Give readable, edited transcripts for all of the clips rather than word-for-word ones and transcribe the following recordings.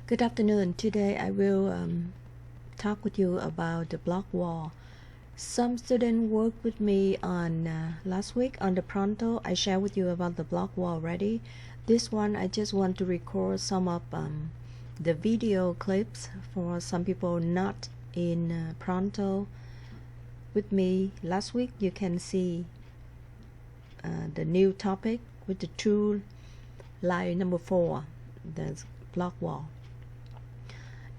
Good afternoon. Today I will talk with you about the block wall. Some students worked with me on last week on the pronto. I shared with you about the block wall already. This one I just want to record some of the video clips for some people not in pronto with me last week. You can see the new topic with the true line number 4, the block wall.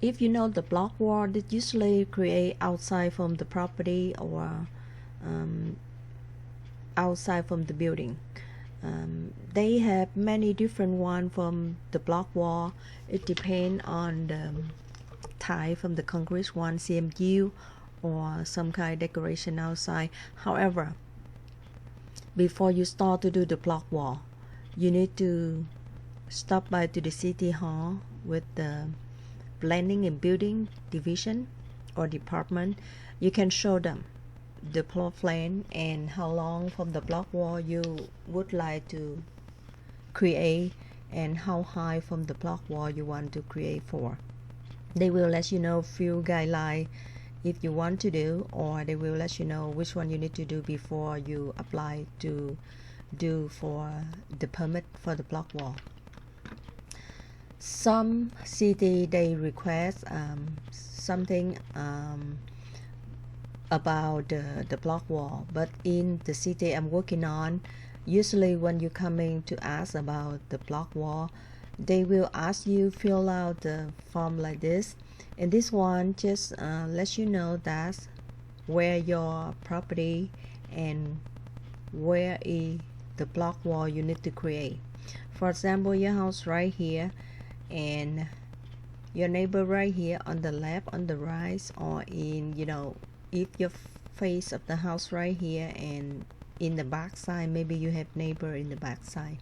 If you know the block wall, that usually create outside from the property or outside from the building. They have many different ones from the block wall. It depends on the type from the concrete one, CMU, or some kind of decoration outside. However, before you start to do the block wall, you need to stop by to the city hall with the planning and building division or department. You can show them the plot plan and how long from the block wall you would like to create and how high from the block wall you want to create for. They will let you know few guidelines if you want to do, or they will let you know which one you need to do before you apply to do for the permit for the block wall. Some city they request something about the block wall, but in the city I'm working on, usually when you're coming to ask about the block wall, they will ask you fill out the form like this, and this one just lets you know that where your property and where is the block wall you need to create. For example, your house right here and your neighbor right here on the left, on the right, or in, if your face of the house right here and in the back side, maybe you have neighbor in the back side.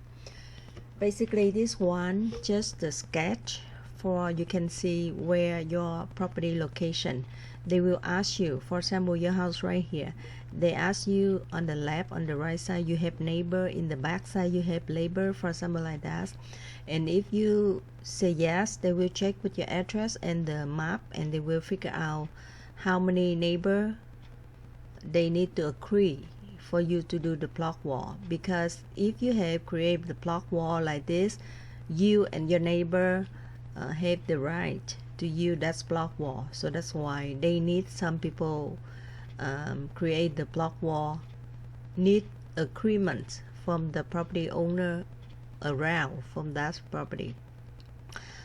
Basically this one just the sketch for you can see where your property location. They will ask you, for example, your house right here, they ask you on the left, on the right side you have neighbor, in the back side you have labor, for example, like that. And if you say yes, they will check with your address and the map, and they will figure out how many neighbor they need to agree for you to do the block wall. Because if you have created the block wall like this, you and your neighbor have the right to use that block wall. So that's why they need some people create the block wall, need agreement from the property owner around from that property.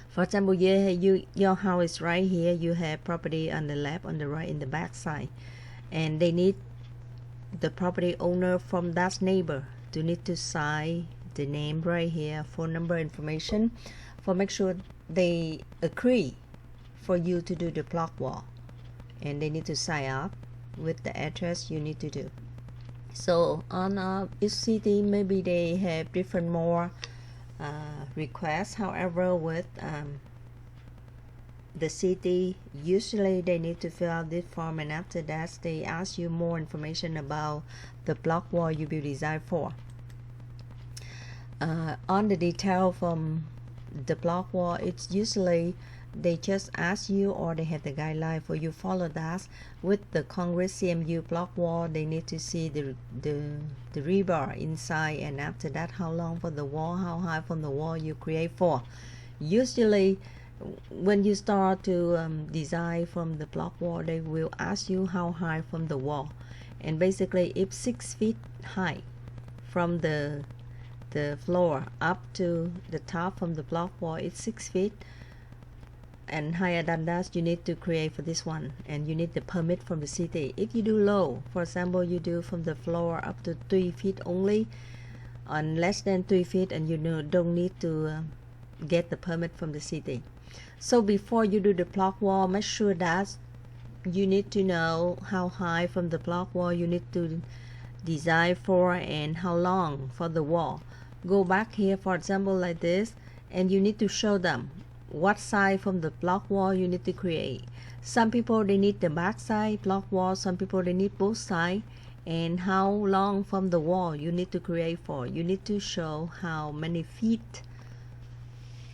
For example, your house is right here, you have property on the left, on the right, in the back side, and they need the property owner from that neighbor to need to sign the name right here, phone number, information, for make sure they agree for you to do the block wall, and they need to sign up with the address you need to do. So on each city maybe they have different more requests. However, with the city, usually they need to fill out this form, and after that they ask you more information about the block wall you will design for. On the detail from the block wall, it's usually they just ask you, or they have the guideline for you follow that. With the concrete CMU block wall, they need to see the rebar inside, and after that how long for the wall, how high from the wall you create for. Usually when you start to design from the block wall, they will ask you how high from the wall, and basically if 6 feet high from the floor up to the top from the block wall, it's 6 feet, and higher than that you need to create for this one, and you need the permit from the city. If you do low, for example, you do from the floor up to 3 feet only, on less than 3 feet, and you don't need to get the permit from the city. So before you do the block wall, make sure that you need to know how high from the block wall you need to design for and how long for the wall. Go back here, for example, like this, and you need to show them what side from the block wall you need to create. Some people they need the back side block wall, some people they need both sides, and how long from the wall you need to create for. You need to show how many feet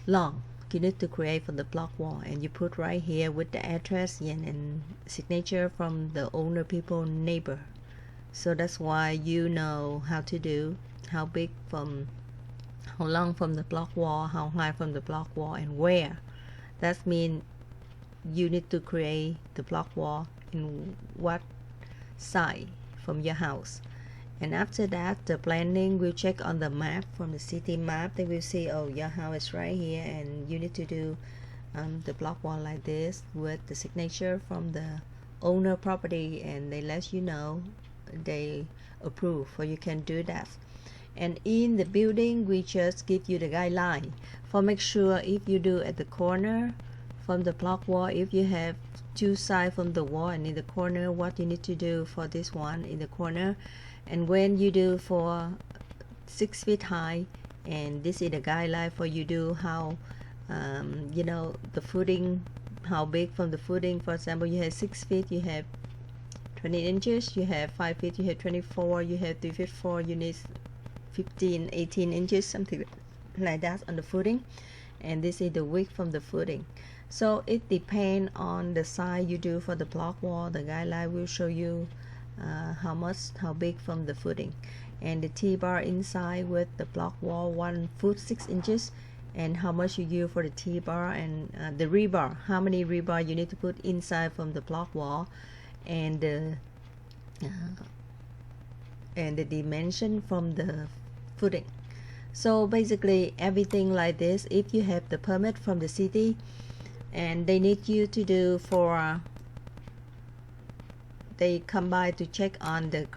long you need to create for the block wall, and you put right here with the address and signature from the owner people neighbor. So that's why you know how to do, how big from, how long from the block wall, how high from the block wall, and where. That means you need to create the block wall in what side from your house. And after that, the planning will check on the map, from the city map. They will see, oh, your house is right here, and you need to do the block wall like this with the signature from the owner property, and they let you know, they approve, or you can do that. And in the building, we just give you the guideline for make sure if you do at the corner from the block wall, if you have two sides from the wall and in the corner, what you need to do for this one in the corner. And when you do for 6 feet high, and this is the guideline for you do how you know, the footing, how big from the footing. For example, you have 6 feet, you have 20 inches, you have 5 feet, you have 24, you have 3 feet 4, you need 15, 18 inches, something like that on the footing. And this is the width from the footing. So it depends on the size you do for the block wall. The guideline will show you how big from the footing. And the T-bar inside with the block wall 1 foot 6 inches, and how much you use for the T-bar, and the rebar, how many rebar you need to put inside from the block wall, and the dimension from the footing. So basically everything like this, if you have the permit from the city, and they need you to do for, they come by to check on the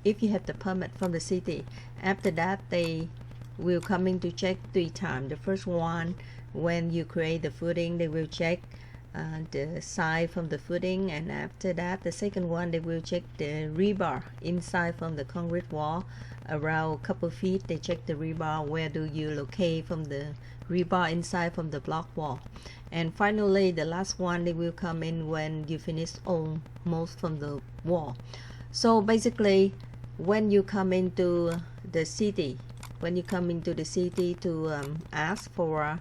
if you have the permit from the city. After that, they will come in to check 3 times. The first one, when you create the footing, they will check the side from the footing, and after that, the second one, they will check the rebar inside from the concrete wall around a couple feet. They check the rebar, where do you locate from the rebar inside from the block wall. And finally, the last one, they will come in when you finish almost from the wall. So basically, when you come into the city, to ask for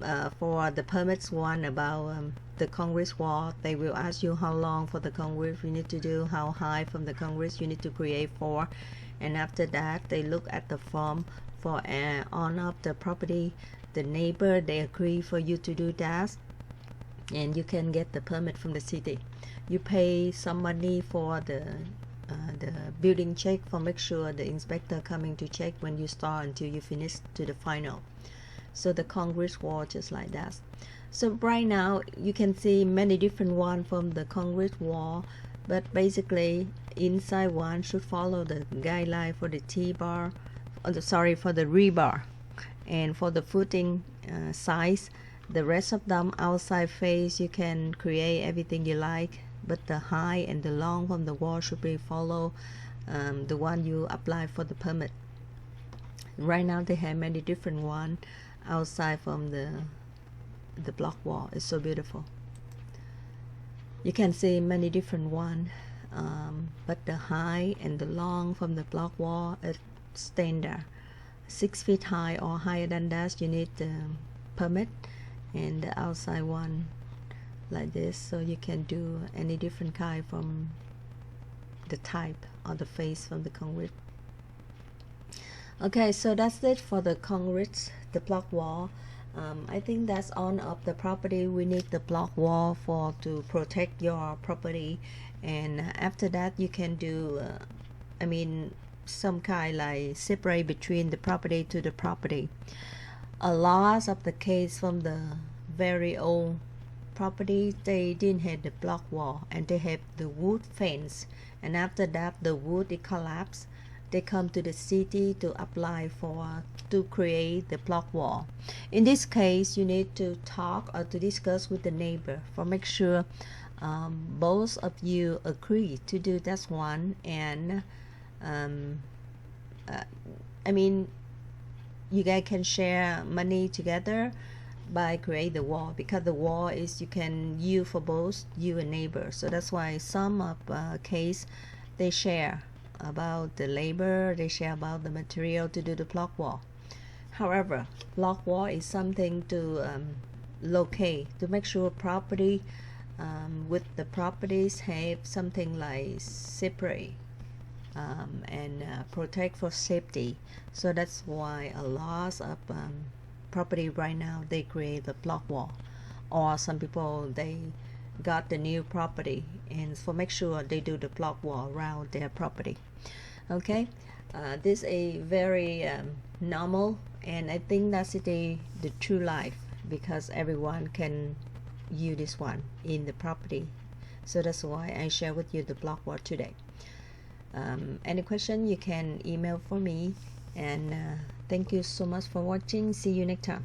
the permits one about the concrete wall, they will ask you how long for the concrete you need to do, how high from the concrete you need to create for. And after that, they look at the form for on of the property, the neighbor, they agree for you to do that, and you can get the permit from the city. You pay some money for the building check, for make sure the inspector coming to check when you start until you finish to the final. So the concrete wall just like that. So right now you can see many different one from the concrete wall, but basically inside one should follow the guideline for the T-bar, for the rebar, and for the footing size. The rest of them outside face, you can create everything you like, but the high and the long from the wall should be follow the one you apply for the permit. Right now they have many different one outside from the block wall. It's so beautiful. You can see many different one, but the high and the long from the block wall is standard. 6 feet high or higher than that, you need the permit. And the outside one like this, so you can do any different kind from the type or the face from the concrete. Okay, so that's it for the concrete, the block wall. I think that's on of the property. We need the block wall for to protect your property, and after that you can do some kind like separate between the property to the property. A lot of the case from the very old property, they didn't have the block wall and they have the wood fence, and after that the wood it collapsed. They come to the city to apply for to create the block wall. In this case, you need to talk or to discuss with the neighbor for make sure both of you agree to do that one, and you guys can share money together by create the wall, because the wall is you can use for both you and neighbor. So that's why some of case they share about the labor, they share about the material to do the block wall. However, block wall is something to locate, to make sure property with the properties have something like separate and protect for safety. So that's why a lot of property right now they create the block wall, or some people they got the new property and for make sure they do the block wall around their property. Okay, this is a very normal, and I think that's the true life, because everyone can use this one in the property. So that's why I share with you the block wall today. Any question you can email for me, and thank you so much for watching. See you next time.